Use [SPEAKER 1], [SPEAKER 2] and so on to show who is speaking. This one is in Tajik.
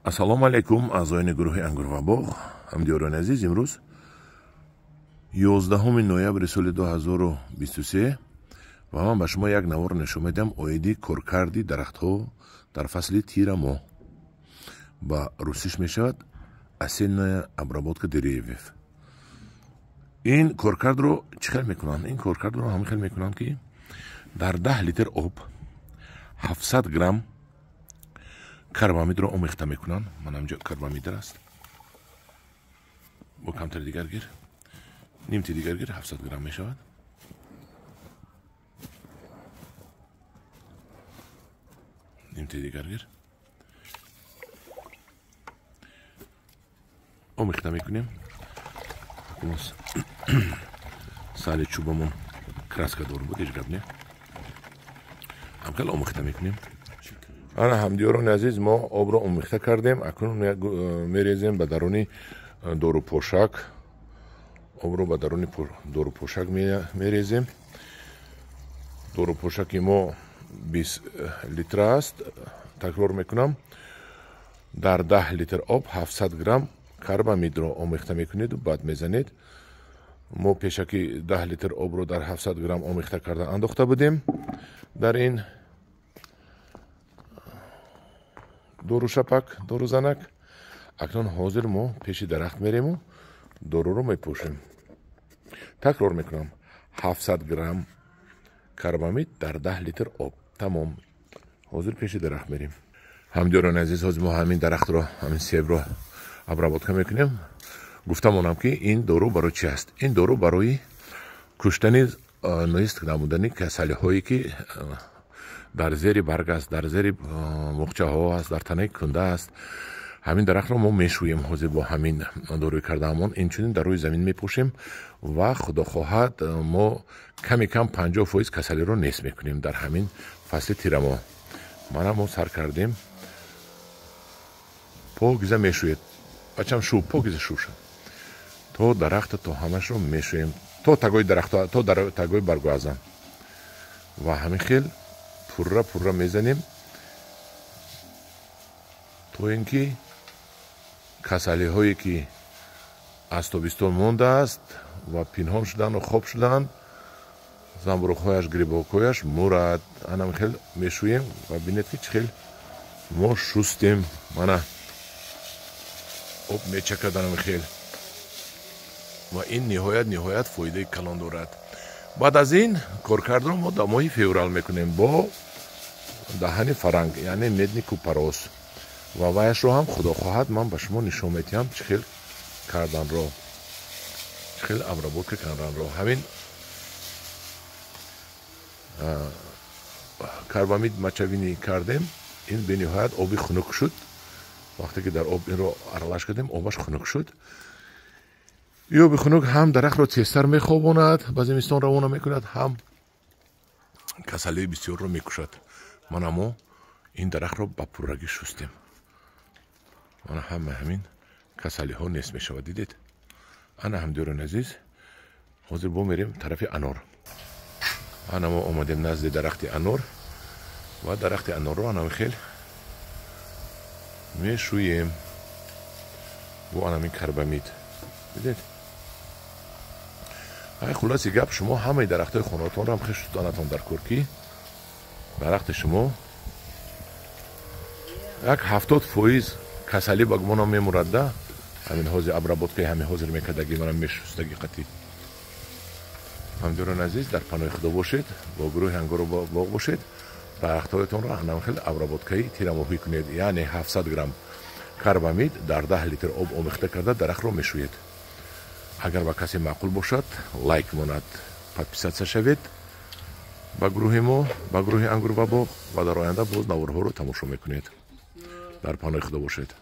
[SPEAKER 1] ассалому алайкум аъзоини гурӯҳи ангурвабоғ ҳамдиёрони азиз, имрӯз 11 ноябри соли 2023 ва ман ба шумо як навор нишон медиҳам оиди коркарди дарахтҳо дар фасли тира моҳ. ба русиш мешавад осенная обработка деревьев. ин коркардро чӣ хел мекунанд? Ин коркардро ҳамин хел мекунанд ки дар 10 литр об 700 грамм карбамидро омехта мекунанд. ман ҳамҷо карбамидр аст, бо камтари дигар гир, нимти дигар гир 700 грамм мешавад. нимти дигар гир омехта мекунем. сали чӯбамон краскадор буд, ҳеҷ гап не. ҳамхел омехта мекунем. ана ҳамдиёрони азиз, мо обро омехта кардем. акнун мерезем ба даруни дорупошак. обро ба даруни дорупошак мерезем. дорупошаки мо 20 литр аст. такрор мекунам. дар 10 литр об 700 грамм карбамидро омехта мекунед, баъд мезанед. мо пешаки 10 литр обро дар 700 грамм омехта карда андохта будем дар ин дорушапак, дорузанак. акнун ҳозир мо пеши дарахт мерему, доруро мепӯшем. такрор мекунам. 700 грамм карбамид дар 10 литр об. тамом. ҳозир пеши дарахт мерем. ҳамдиёрони азиз, ҳозир мо ҳамин дарахтро, ҳамин себро обработка мекунем. гуфтамонам ки ин дору барои чи аст? ин дору барои куштани нест намудани касалиҳое ки дар зери барг аст, дар зери мухчаҳо аст, дар танаи кунда аст. ҳамин дарахтро мо мешӯем ҳозир бо ҳамин доруи кардаамон. инчунин дар рӯи замин мепӯшем ва худо хоҳад мо ками кам 50% касалиро нест мекунем дар ҳамин фасли тирамоҳ. мана мо сар кардем. покиза мешӯед. бачам шӯ, покиза шӯ шуд. то дарахта то ҳамашро мешӯем, то тагои дарахта, то тагои баргуазан. ва ҳамин хел пурра мезанем то ин ки касалиҳое ки аз тобистон мондааст ва пинҳон шудану хоб шуданд, замбурӯғҳояш, грибокҳояш мурад. ҳамин хел мешӯем ва бинед ки чӣ хел мо шустем. мана об мечакад ҳамин хел ва ин ниҳоят фоидаи калон дорад. баъд аз ин коркардро мо дар моҳи феврал мекунем бо даҳани фаранг, яъне медни кӯпарос. ва вайашро ҳам худо хоҳад ман ба шумо нишон медиҳам чӣ хел карданро, чӣ хел обработка карданро. ҳамин карбамид мачавинӣ кардем. ин бениҳоят оби хунук шуд. вақте ки дар об инро аралаш кардем, обаш хунук шуд. ин оби хунук ҳам дарахтро тезтар мехобонад, ба зимистон равона мекунад, ҳам касалии бисёрро мекушад. мана мо ин дарахтро ба пуррагӣ шустем. мана ҳамин касалиҳо нест мешавад. дидед? ана ҳамдиёрони азиз, ҳозир бо мерем тарафи анор. ана мо омадем назди дарахти анор ва дарахти анорро анамин хел мешӯем бо анамин карбамид. дидед? ай хулоси гап, шумо ҳамаи дарахтҳои хонаатонро ҳам хел шуданатон дар кор ки дарахти шумо як 70% касалӣ ба гумонам мемурад да. ҳамин ҳозир обработкаи ҳамин ҳозир мекардаги манам мешустаги қатӣ. ҳамдиёрони азиз, дар паноҳи худо бошед, бо гурӯҳи ангурвабоғ бошед. дарахтҳоятонро ҳамин хел обработкаи тирамоҳӣ кунед, яъне 700 грамм карбамид дар 10 литр об омехта карда дарахтро мешӯед. агар ба касе маъқул бошад, лайк монад, подписатсия шавед ба гурӯҳи мо, ба гурӯҳи ангурвабоғ ва дар оянда боз наворҳоро тамошо мекунед. дар паноҳи худо бошед.